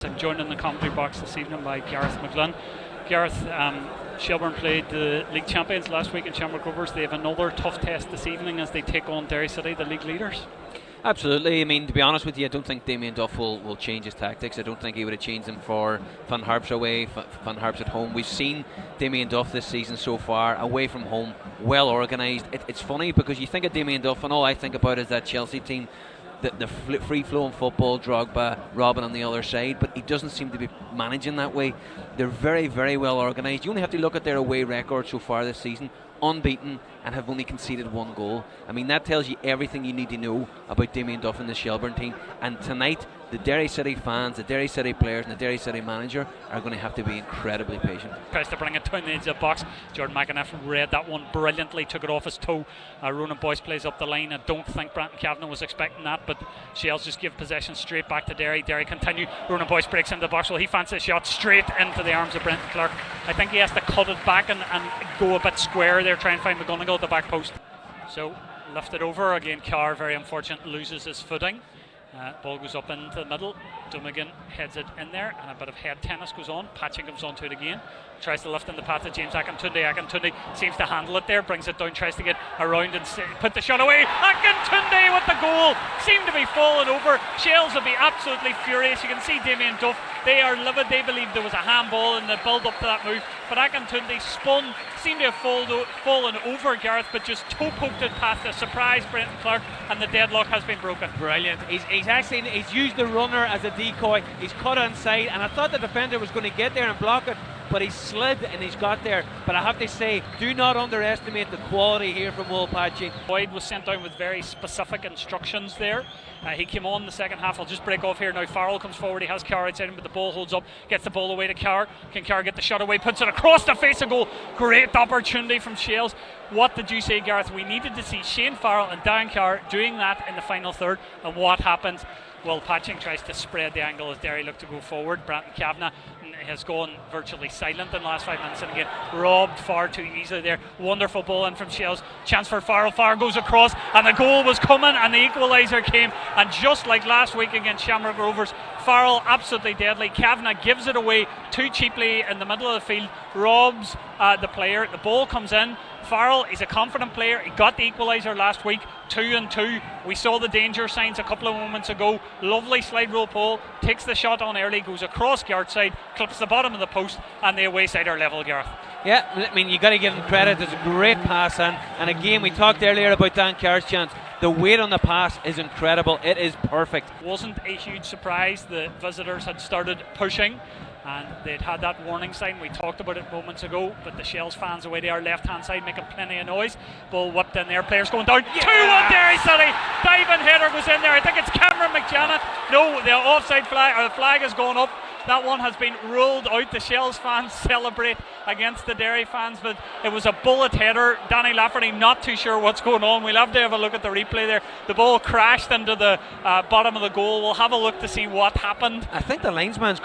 I'm joined in the commentary box this evening by Gareth McGlynn. Gareth, Shelbourne played the league champions last week in Shamrock Rovers. They have another tough test this evening as they take on Derry City, the league leaders. Absolutely. I mean, to be honest with you, I don't think Damien Duff will change his tactics. I don't think he would have changed them for Van Harps away, Van Harps at home. We've seen Damien Duff this season so far, away from home, well organised. It's funny because you think of Damien Duff and all I think about is that Chelsea team, the free-flowing football, Drogba, Robin on the other side, but he doesn't seem to be managing that way. They're very, very well organised. You only have to look at their away record so far this season, unbeaten, and have only conceded one goal. I mean, that tells you everything you need to know about Damien Duff and the Shelbourne team. And tonight, the Derry City fans, the Derry City players and the Derry City manager are going to have to be incredibly patient. Tries to bring it down the edge of the box. Jordan McAniff read that one brilliantly, took it off his toe. Ronan Boyce plays up the line. I don't think Branton Kavanagh was expecting that, but Shels just give possession straight back to Derry. Derry continue. Ronan Boyce breaks into the box. Well, he fancies a shot straight into the arms of Brenton Clark. I think he has to cut it back and go a bit square there, try and find McGonigal at the back post. So lifted over again. Carr, very unfortunate, loses his footing. Ball goes up into the middle. Dumigan heads it in there, and a bit of head tennis goes on. Patching comes onto it again. Tries to lift in the path to James Akintunde. Akintunde seems to handle it there, brings it down, tries to get around and put the shot away. Akintunde with the goal. Seemed to be falling over. Shels will be absolutely furious. You can see Damien Duff. They are livid. They believe there was a handball in the build up to that move. But Akintunde spun, seemed to have fallen over Gareth, but just toe poked it past a surprise Brenton Clark, and the deadlock has been broken. Brilliant. He's used the runner as a decoy. He's cut inside, and I thought the defender was going to get there and block it, but he slid and he's got there. But I have to say, do not underestimate the quality here from Will Patching. Boyd was sent down with very specific instructions there. He came on the second half. I'll just break off here now. Farrell comes forward. He has Carr outside him, but the ball holds up. Gets the ball away to Carr. Can Carr get the shot away? Puts it across the face of goal. Great opportunity from Shels. What did you say, Gareth? We needed to see Shane Farrell and Darren Carr doing that in the final third. And what happened? Well, Patching tries to spread the angle as Derry look to go forward. Branton Kavanagh has gone virtually silent in the last 5 minutes and again robbed far too easily there. Wonderful ball in from Shels. Chance for Farrell. Farrell goes across and the goal was coming and the equaliser came, and just like last week against Shamrock Rovers, Farrell absolutely deadly. Kavanagh gives it away too cheaply in the middle of the field, robs the player. The ball comes in. Farrell is a confident player. He got the equaliser last week, 2-2. We saw the danger signs a couple of moments ago. Lovely slide rule Paul, takes the shot on early, goes across Gareth's side, clips the bottom of the post, and the away side are level, Gareth. Yeah, I mean, you got to give him credit. There's a great pass in, and again, we talked earlier about Dan Carr's chance. The weight on the pass is incredible. It is perfect. Wasn't a huge surprise. The visitors had started pushing, and they'd had that warning sign. We talked about it moments ago, but the Shels fans away there, left hand side, making plenty of noise. Ball whipped in there, players going down. 2-1 Derry City. Diving header goes in there. I think it's Cameron McJanet. No, the offside flag, or the flag has gone up. That one has been ruled out. The Shels fans celebrate against the Derry fans, but it was a bullet header. Danny Lafferty not too sure what's going on. We'll have to have a look at the replay there. The ball crashed into the bottom of the goal. We'll have a look to see what happened. I think the linesman's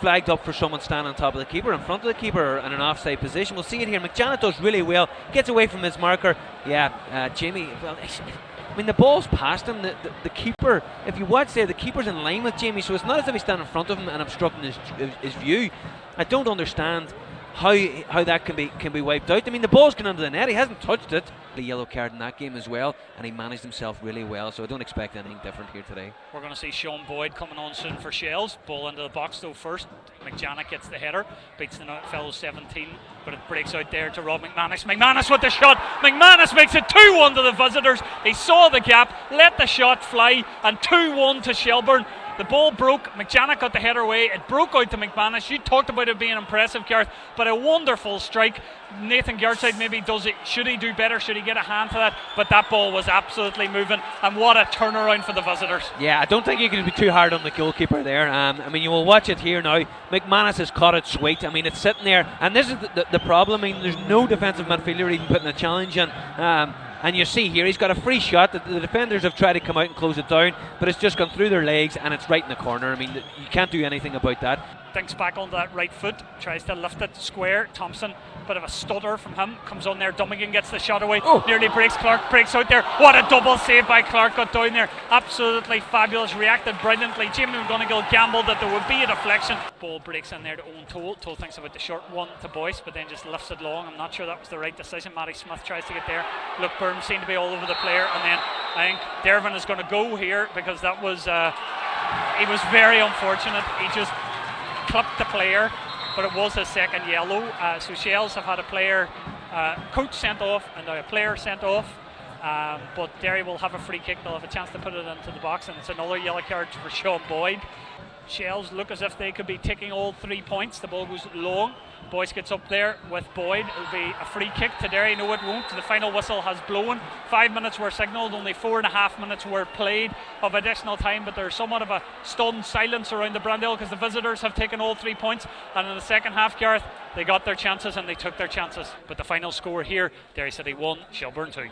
flagged up for someone standing on top of the keeper, in front of the keeper in an offside position. We'll see it here. McJanet does really well, gets away from his marker. Jamie, well, I mean, the ball's past him. The keeper, if you watch there, the keeper's in line with Jamie, so it's not as if he's standing in front of him and obstructing his view. I don't understand how that can be wiped out. I mean, the ball's gone under the net. He hasn't touched it. The yellow card in that game as well, and he managed himself really well, so I don't expect anything different here today. We're going to see Sean Boyd coming on soon for Shels. Ball into the box though first. McJanet gets the header, beats the fellow 17, but it breaks out there to Rob McManus. McManus with the shot. McManus makes it 2-1 to the visitors. He saw the gap, let the shot fly, and 2-1 to Shelbourne. The ball broke. McJanet got the header away. It broke out to McManus. You talked about it being impressive, Gareth, but a wonderful strike. Nathan Gartside maybe does it. Should he do better? Should he get a hand to that? But that ball was absolutely moving, and what a turnaround for the visitors. Yeah, I don't think you can be too hard on the goalkeeper there. I mean, you will watch it here now. McManus has caught it sweet. I mean, it's sitting there, and this is the problem. I mean, there's no defensive midfielder even putting a challenge in. And you see here, he's got a free shot that the defenders have tried to come out and close it down, but it's just gone through their legs and it's right in the corner. I mean, you can't do anything about that. Thinks back onto that right foot, tries to lift it square. Thompson, bit of a stutter from him, comes on there. Dummigan gets the shot away, nearly breaks. Clark breaks out there. What a double save by Clark, got down there. Absolutely fabulous, reacted brilliantly. Jamie McGonigal gambled that there would be a deflection. Ball breaks in there to Owen Toll. Toll thinks about the short one to Boyce, but then just lifts it long. I'm not sure that was the right decision. Matty Smith tries to get there. Look, Burns seemed to be all over the player, and then I think Dervin is going to go here because that was he was very unfortunate. He just clipped the player, but it was his second yellow. So Shells have had a player coach sent off and now a player sent off, but Derry will have a free kick. They'll have a chance to put it into the box, and it's another yellow card for Sean Boyd. Shells look as if they could be taking all 3 points. The ball goes long. Boyce gets up there with Boyd. It'll be a free kick to Derry. No, it won't. The final whistle has blown. 5 minutes were signalled. Only 4.5 minutes were played of additional time, but there's somewhat of a stunned silence around the Brandale because the visitors have taken all 3 points, and in the second half, Gareth, they got their chances and they took their chances. But the final score here, Derry City 1, Shelbourne 2.